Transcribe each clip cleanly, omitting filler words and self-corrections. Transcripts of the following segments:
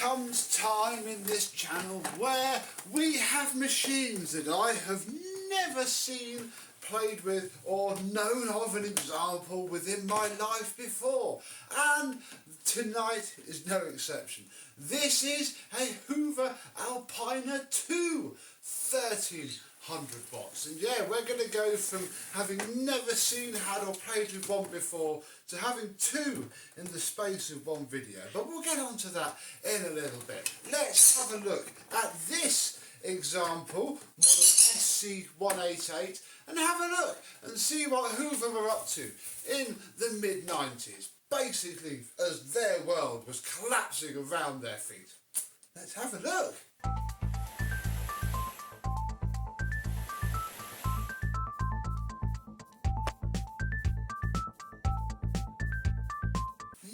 comes time in this channel where we have machines that I have never seen, played with, or known of an example within my life before, and tonight is no exception. This is a Hoover Alpina 2 1300 watts, and yeah, we're going to go from having never seen, had or played with one before to having two in the space of one video, but we'll get onto that in a little bit. Let's have a look at this example, model SC188, and have a look and see what Hoover were up to in the mid-90s, basically as their world was collapsing around their feet. Let's have a look.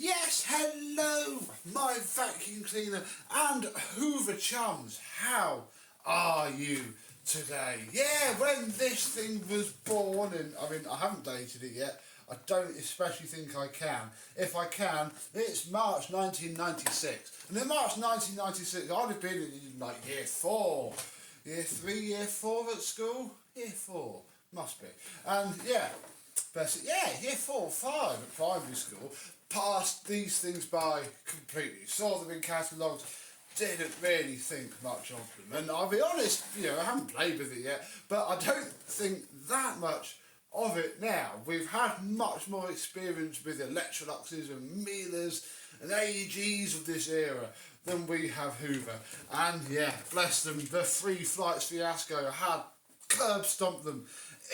Yes, hello, my vacuum cleaner and Hoover chums. How are you today? Yeah, when this thing was born, and I mean, I haven't dated it yet. I don't especially think I can. If I can, it's March 1996. And in March 1996, I'd have been in like year 4, year 3, year 4 at school. Year 4, must be. And yeah, year 4, 5 at primary school. Passed these things by completely. Saw them in catalogues. Didn't really think much of them. And I'll be honest, I haven't played with it yet, but I don't think that much of it now. We've had much more experience with Electroluxes and Miele's and AEGs of this era than we have Hoover. And yeah, bless them, the 3 flights fiasco had curb stomped them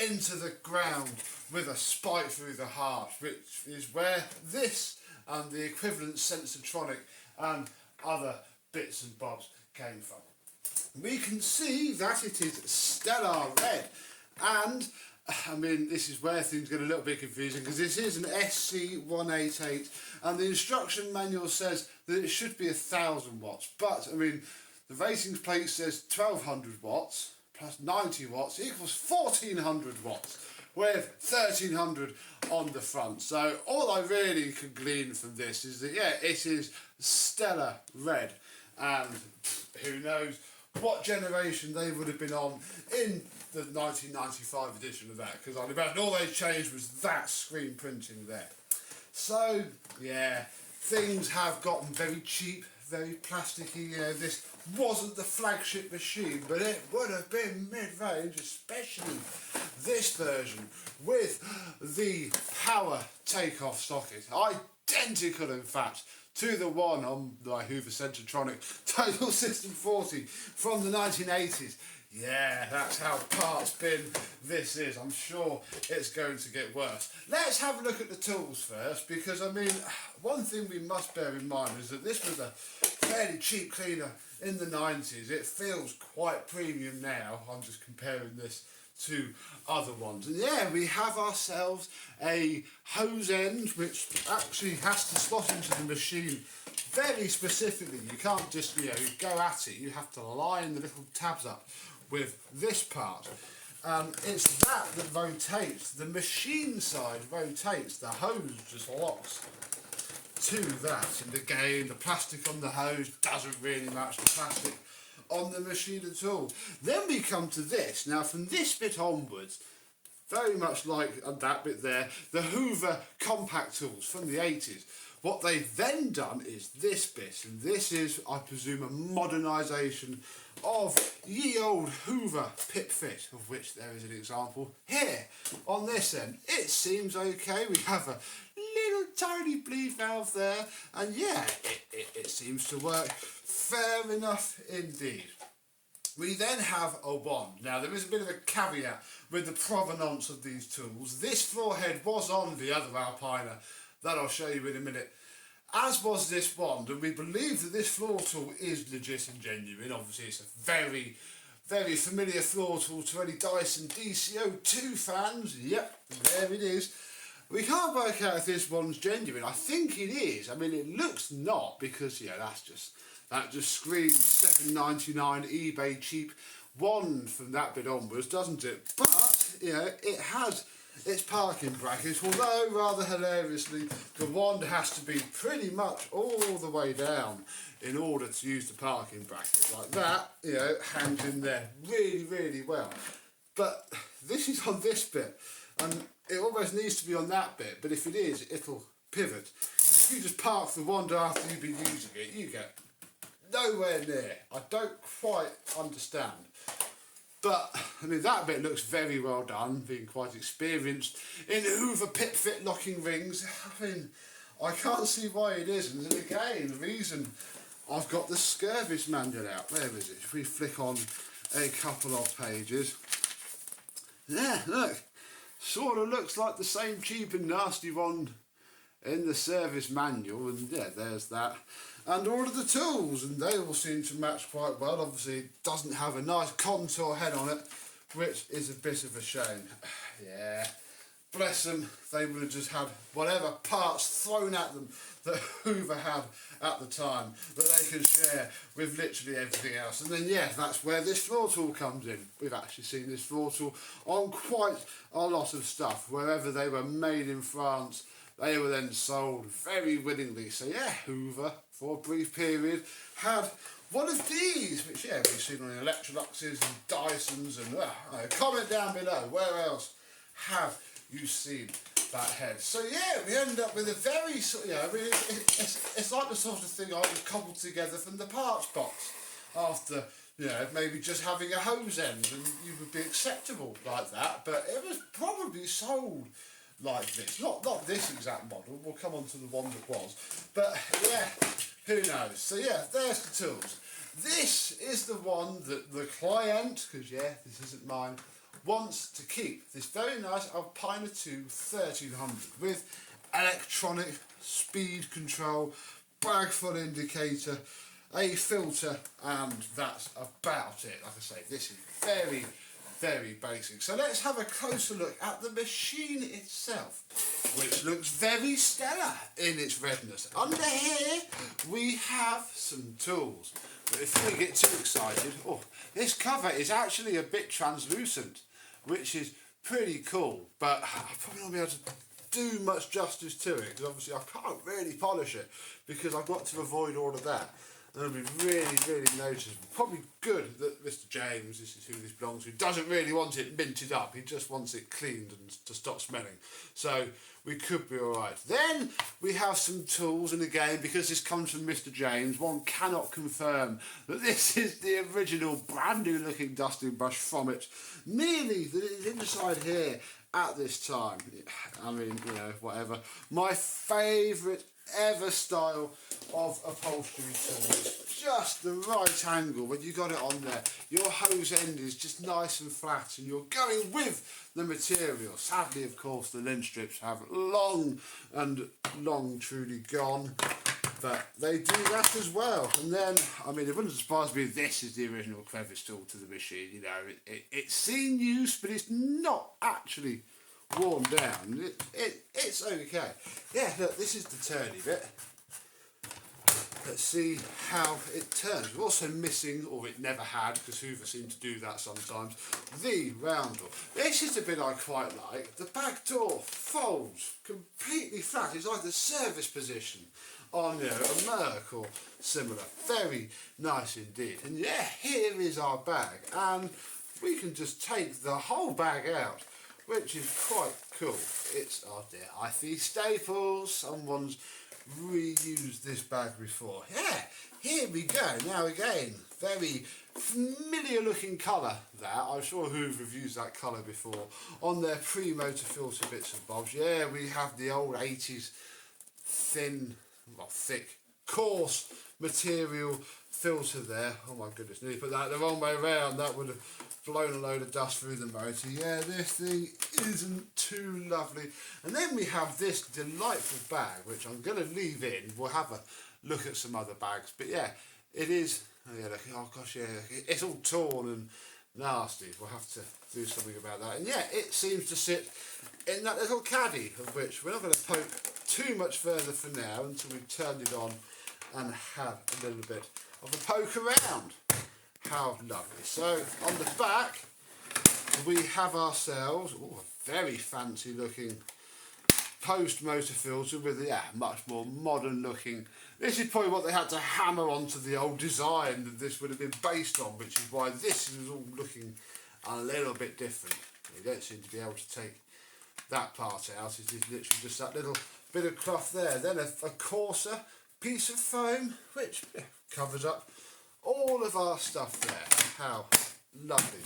into the ground with a spike through the heart, which is where this and the equivalent Sensortronic and other bits and bobs came from. We can see that it is stellar red, and I mean, this is where things get a little bit confusing, because this is an SC188 and the instruction manual says that it should be 1000 watts, but I mean, the ratings plate says 1200 watts plus 90 watts equals 1400 watts with 1300 on the front. So all I really can glean from this is that yeah, it is stellar red, and who knows what generation they would have been on in the 1995 edition of that, because I'd imagine all they changed was that screen printing there. So yeah, things have gotten very cheap, very plasticky. This wasn't the flagship machine, but it would have been mid-range, especially this version with the power takeoff socket, identical in fact to the one on my Hoover Sensortronic Total System 40 from the 1980s. Yeah, that's how parts bin this is. I'm sure it's going to get worse. Let's have a look at the tools first, because I mean, one thing we must bear in mind is that this was a fairly cheap cleaner in the 90s. It feels quite premium now. I'm just comparing this to other ones. And yeah, we have ourselves a hose end, which actually has to slot into the machine very specifically. You can't just, go at it. You have to line the little tabs up with this part. It's that rotates. The machine side rotates. The hose just locks to that. And again, the plastic on the hose doesn't really match the plastic on the machine at all. Then we come to this. Now from this bit onwards, very much like that bit there, the Hoover compact tools from the 80s. What they've then done is this bit, and this is, I presume, a modernisation of ye old Hoover pip fit, of which there is an example here on this end. It seems okay. We have a little tiny bleed valve there, and yeah, it seems to work fair enough indeed. We then have a wand. Now there is a bit of a caveat with the provenance of these tools. This floor head was on the other Alpina that I'll show you in a minute, as was this wand, and we believe that this floor tool is legit and genuine. Obviously it's a very, very familiar floor tool to any Dyson DCO2 fans. Yep, there it is. We can't work out if this one's genuine. I think it is. I mean, it looks not, because yeah, that just screams $7.99 eBay cheap wand from that bit onwards, doesn't it? But it has its parking brackets, although rather hilariously the wand has to be pretty much all the way down in order to use the parking bracket. Like that, you know, hangs in there really, really well. But this is on this bit, and it almost needs to be on that bit, but if it is, it'll pivot. If you just park the wand after you've been using it, you get nowhere near. I don't quite understand. But, I mean, that bit looks very well done, being quite experienced in Hoover pit fit locking rings. I mean, I can't see why it isn't. And again, the reason I've got the service manual out. Where is it? If we flick on a couple of pages. Yeah, look. Sort of looks like the same cheap and nasty one in the service manual. And yeah, there's that. And all of the tools, and they all seem to match quite well. Obviously, it doesn't have a nice contour head on it, which is a bit of a shame. Yeah, bless them, they would have just had whatever parts thrown at them that Hoover had at the time that they could share with literally everything else. And then, yeah, that's where this floor tool comes in. We've actually seen this floor tool on quite a lot of stuff. Wherever they were made in France, they were then sold very willingly. So yeah, Hoover, for a brief period, had one of these, which yeah, we've seen on Electroluxes and Dysons and comment down below, where else have you seen that head? So yeah, we end up with a very sort of, I mean, it's like the sort of thing I would cobble together from the parts box after, you know, maybe just having a hose end, and you would be acceptable like that, but it was probably sold like this. Not this exact model, we'll come on to the one that was, but yeah, who knows. So yeah, there's the tools. This is the one that the client, because yeah, this isn't mine, wants to keep. This very nice Alpina 2 1300 with electronic speed control, bag full indicator, a filter, and that's about it. Like I say, this is very, very basic. So let's have a closer look at the machine itself, which looks very stellar in its redness. Under here we have some tools. But before we get too excited, this cover is actually a bit translucent, which is pretty cool, but I'll probably not be able to do much justice to it, because obviously I can't really polish it because I've got to avoid all of that. And it'll be really, really noticeable. Probably good that Mr. James, this is who this belongs to, doesn't really want it minted up. He just wants it cleaned and to stop smelling. So we could be alright. Then we have some tools, and again, because this comes from Mr. James, one cannot confirm that this is the original brand new looking dusting brush from it. Merely that it is inside here at this time. I mean, you know, whatever. My favourite ever style of upholstery tools. Just the right angle when you got it on there. Your hose end is just nice and flat, and you're going with the material. Sadly, of course, the lens strips have long truly gone, but they do that as well. And then, I mean, it wouldn't surprise me if this is the original crevice tool to the machine. You know, it's seen use, but it's not actually worn down. It's okay. Yeah, look, this is the turny bit. Let's see how it turns. We're also missing, or it never had, because Hoover seemed to do that sometimes, the round door. This is the bit I quite like. The back door folds completely flat. It's like the service position on, you know, a Merc or similar. Very nice indeed. And yeah, here is our bag, and we can just take the whole bag out, which is quite cool. It's, oh dear, IFE Staples. Someone's reused this bag before. Yeah, here we go. Now again, very familiar looking colour there. I'm sure Hoover have used that colour before on their pre-motor filter bits and bobs. Yeah, we have the old 80s thin, well, thick, coarse material filter there. Oh my goodness, nearly put that the wrong way around. That would have blown a load of dust through the motor. Yeah, this thing isn't too lovely. And then we have this delightful bag, which I'm going to leave in. We'll have a look at some other bags. But yeah, it is, oh yeah, look, oh gosh, yeah, it's all torn and nasty. We'll have to do something about that. And yeah, it seems to sit in that little caddy, of which we're not going to poke too much further for now until we've turned it on and had a little bit of a poke around. How lovely. So on the back we have ourselves a very fancy looking post motor filter with much more modern looking. This is probably what they had to hammer onto the old design that this would have been based on, which is why this is all looking a little bit different. You don't seem to be able to take that part out. It is literally just that little bit of cloth there. Then a coarser piece of foam which covers up all of our stuff there. How lovely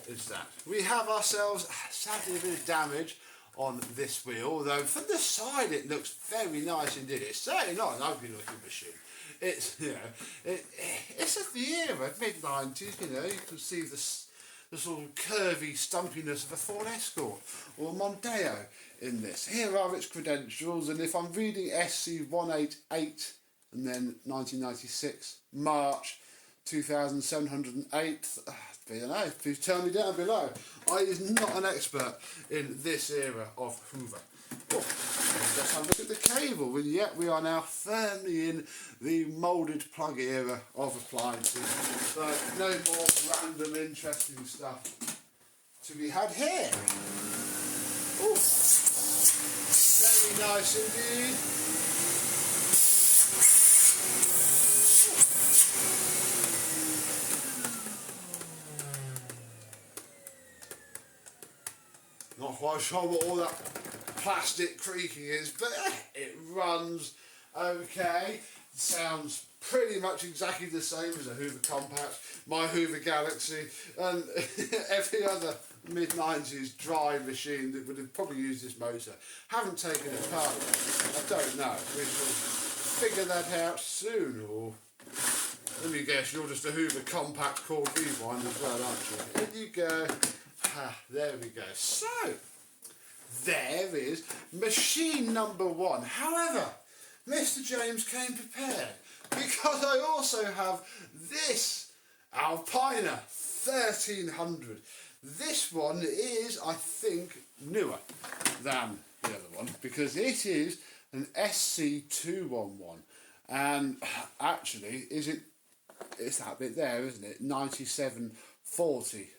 is that? We have ourselves sadly a bit of damage on this wheel, although from the side it looks very nice indeed. It's certainly not an ugly looking machine. It's, you know, it's of the era, mid-90s, you know, you can see the sort of curvy stumpiness of a Ford Escort or a Mondeo in this. Here are its credentials, and if I'm reading SC188 and then 1996, March 2708, I don't know, please tell me down below. I is not an expert in this era of Hoover. Oh, let's have a look at the cable, and yet we are now firmly in the moulded plug era of appliances. So no more random interesting stuff to be had here. Oh, very nice indeed. Not quite sure what all that plastic creaking is, but it runs okay. It sounds pretty much exactly the same as a Hoover Compact, my Hoover Galaxy, and every other mid-90s dry machine that would have probably used this motor. Haven't taken it apart yet. I don't know. We shall figure that out soon, or let me guess, you're just a Hoover Compact called Rewind as well, aren't you? Here you go. There we go. So, there is machine number one. However, Mr. James came prepared because I also have this Alpina 1300. This one is, I think, newer than the other one because it is an SC211, and actually, it's that bit there, isn't it? 9740.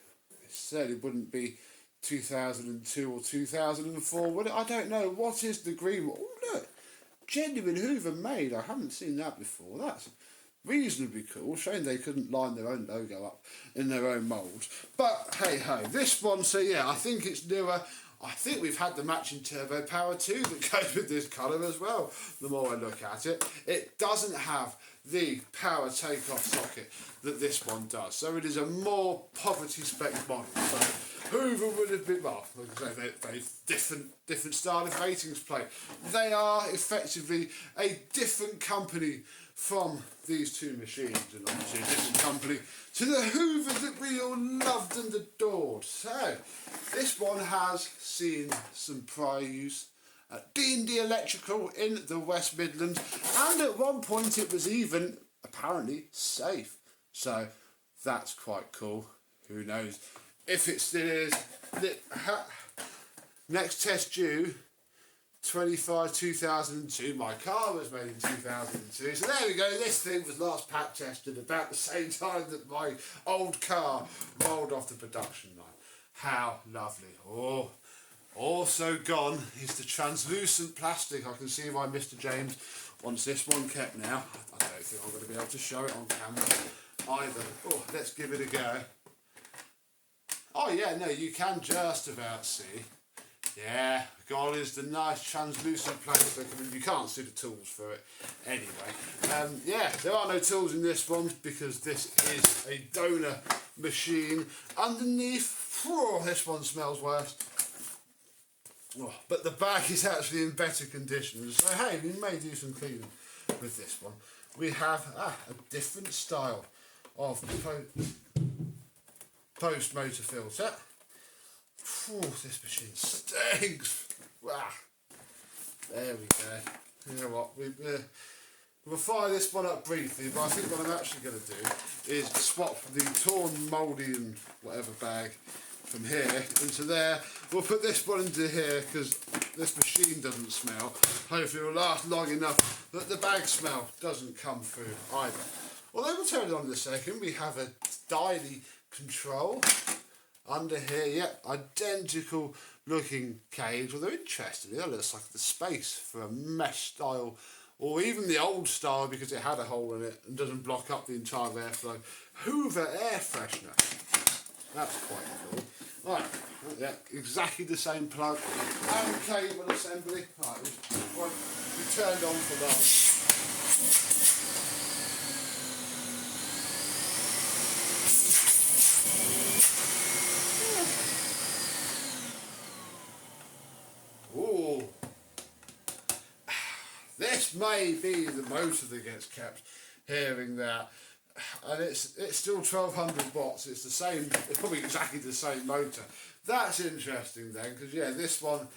It certainly wouldn't be 2002 or 2004, would it? I don't know. What is the green one? Oh, look. Genuine Hoover made. I haven't seen that before. That's reasonably cool. Shame they couldn't line their own logo up in their own mould. But hey ho. This one, so yeah, I think it's newer. I think we've had the matching turbo power too that goes with this colour as well, the more I look at it. It doesn't have the power takeoff socket that this one does, so it is a more poverty spec model. So Hoover would have been, well, they different style of ratings plate. They are effectively a different company from these two machines, and obviously a different company to the Hoover that we all loved and adored. So this one has seen some prior use at D&D Electrical in the West Midlands, and at one point it was even apparently safe. So that's quite cool. Who knows if it still is. Next test due 2002. My car was made in 2002, so there we go. This thing was last pack tested about the same time that my old car rolled off the production line. How lovely. Oh, also gone is the translucent plastic. I can see why Mr. James wants this one kept now. I don't think I'm going to be able to show it on camera either. Oh, let's give it a go. Oh yeah, no, you can just about see. Yeah, God is the nice translucent plastic. I mean, you can't see the tools for it anyway. Yeah, there are no tools in this one because this is a donor machine. Underneath, this one smells worse. Oh, but the bag is actually in better condition. So hey, we may do some cleaning with this one. We have a different style of post motor filter. This machine stinks. Wow. There we go. You know what? We'll fire this one up briefly, but I think what I'm actually going to do is swap the torn, mouldy and whatever bag from here into there. We'll put this one into here because this machine doesn't smell. Hopefully it will last long enough that the bag smell doesn't come through either. Although we'll turn it on in a second. We have a dialy control under here. Yep, identical looking cage. Well, they're interesting. It looks like the space for a mesh style, or even the old style because it had a hole in it and doesn't block up the entire airflow. Hoover air freshener. That's quite cool. Right, yeah, exactly the same plug and cable assembly. Right, we turned on for that. Ooh. This may be the motor that gets kept hearing that. And it's still 1200 watts. It's the same. It's probably exactly the same motor. That's interesting then, because yeah, this one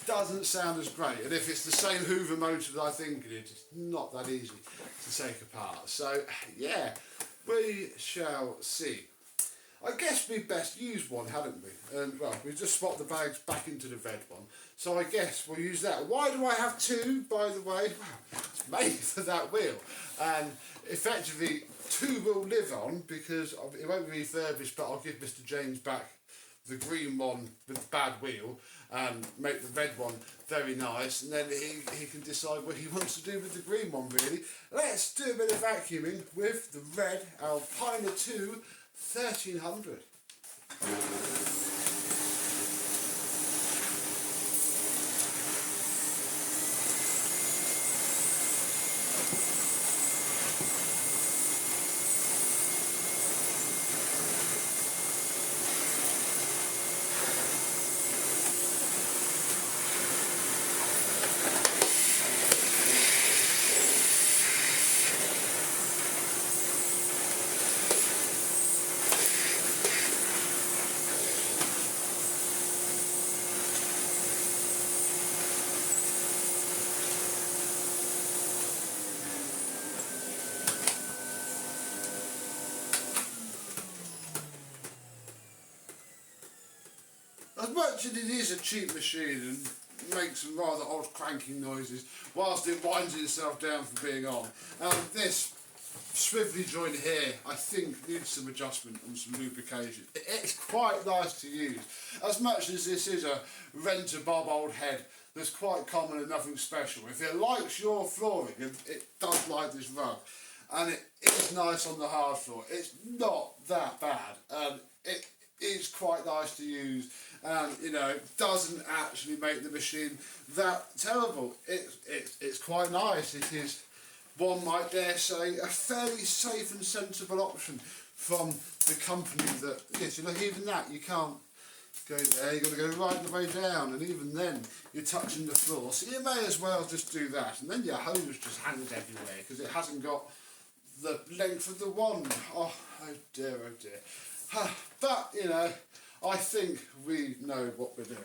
doesn't sound as great. And if it's the same Hoover motor that I think it is, it's not that easy to take apart. So yeah, we shall see. I guess we best used one, hadn't we? And well, we just swapped the bags back into the red one. So I guess we'll use that. Why do I have two, by the way? Well, it's made for that wheel. And effectively, two will live on because it won't be refurbished, but I'll give Mr. James back the green one with the bad wheel and make the red one very nice, and then he can decide what he wants to do with the green one really. Let's do a bit of vacuuming with the red Alpina 2 1300. As much as it is a cheap machine and makes some rather odd clanking noises whilst it winds itself down from being on, this swivelly joint here I think needs some adjustment and some lubrication. It's quite nice to use. As much as this is a rent-a-bob old head that's quite common and nothing special, if it likes your flooring, and it does like this rug, and it is nice on the hard floor, it's not that bad, and it is quite nice to use, and you know, it doesn't actually make the machine that terrible. It's quite nice. It is, one might dare say, a fairly safe and sensible option from the company that is. You know, even that, you can't go there, you've got to go right the way down, and even then you're touching the floor, so you may as well just do that, and then your hose just hangs everywhere because it hasn't got the length of the wand. Oh dear, oh dear. But you know, I think we know what we're doing,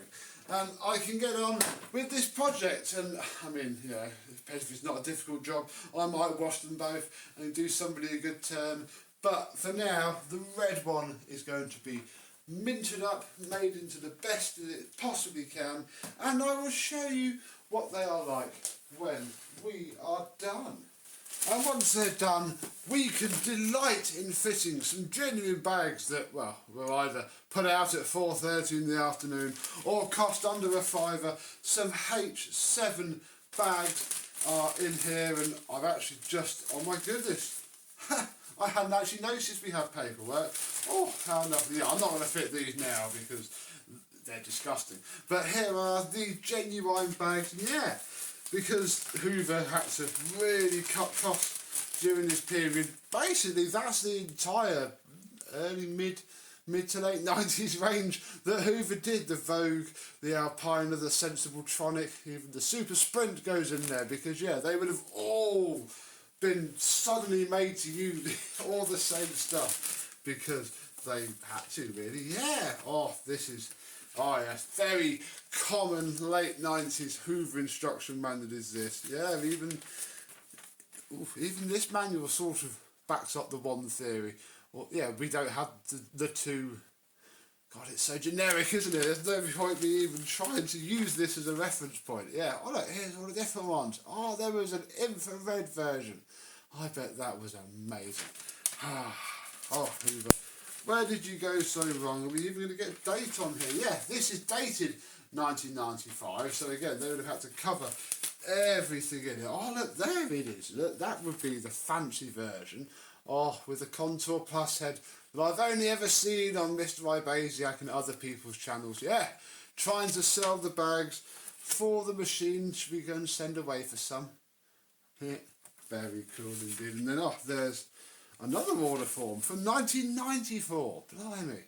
and I can get on with this project. And I mean, you know, it depends if it's not a difficult job, I might wash them both and do somebody a good turn. But for now, the red one is going to be minted up, made into the best that it possibly can, and I will show you what they are like when we are done. And once they're done, we can delight in fitting some genuine bags that, well, will either put out at 4:30 in the afternoon or cost under a fiver. Some H7 bags are in here, and I've actually just, oh my goodness, I hadn't actually noticed we have paperwork. Oh, how lovely. Yeah, I'm not going to fit these now because they're disgusting. But here are the genuine bags, yeah. Because Hoover had to really cut costs during this period. Basically, that's the entire early, mid to late 90s range that Hoover did. The Vogue, the Alpina, the Sensible Tronic, even the Super Sprint goes in there because, yeah, they would have all been suddenly made to use all the same stuff because they had to, really. Yeah, oh, this is... oh yes, very common late 90s Hoover instruction manual is this. Yeah, even this manual sort of backs up the one theory. Well, yeah, we don't have the two. God, it's so generic, isn't it? There's no point me even trying to use this as a reference point. Yeah, oh look, here's all the different ones. Oh, there was an infrared version. I bet that was amazing. Oh, Hoover. Where did you go so wrong? Are we even going to get a date on here? Yeah, this is dated 1995. So again, they would have had to cover everything in it. Oh look, there it is. Look, that would be the fancy version. Oh, with the Contour Plus head that I've only ever seen on Mr. Ibasiak and other people's channels. Yeah, trying to sell the bags for the machine. Should we go and send away for some? Yeah, very cool indeed. And then, oh, there's another order form from 1994. Blimey.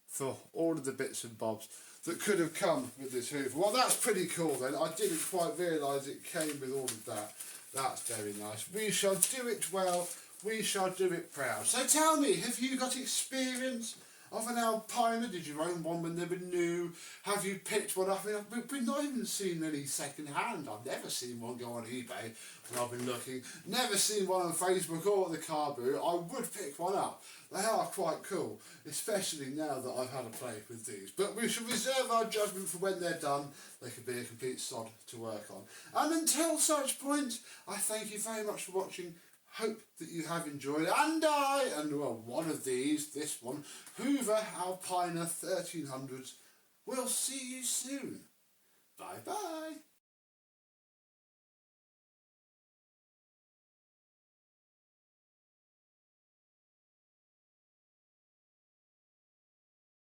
For all of the bits and bobs that could have come with this Hoover. Well, that's pretty cool then. I didn't quite realise it came with all of that. That's very nice. We shall do it well. We shall do it proud. So tell me, have you got experience of an Alpina? Did you own one when they were new? Have you picked one up? I mean, we've not even seen any second hand. I've never seen one go on eBay when I've been looking. Never seen one on Facebook or at the car boot. I would pick one up. They are quite cool, especially now that I've had a play with these. But we should reserve our judgment for when they're done. They could be a complete sod to work on. And until such point, I thank you very much for watching. Hope that you have enjoyed, and well, one of these, this one, Hoover Alpina 1300s. We'll see you soon. Bye bye.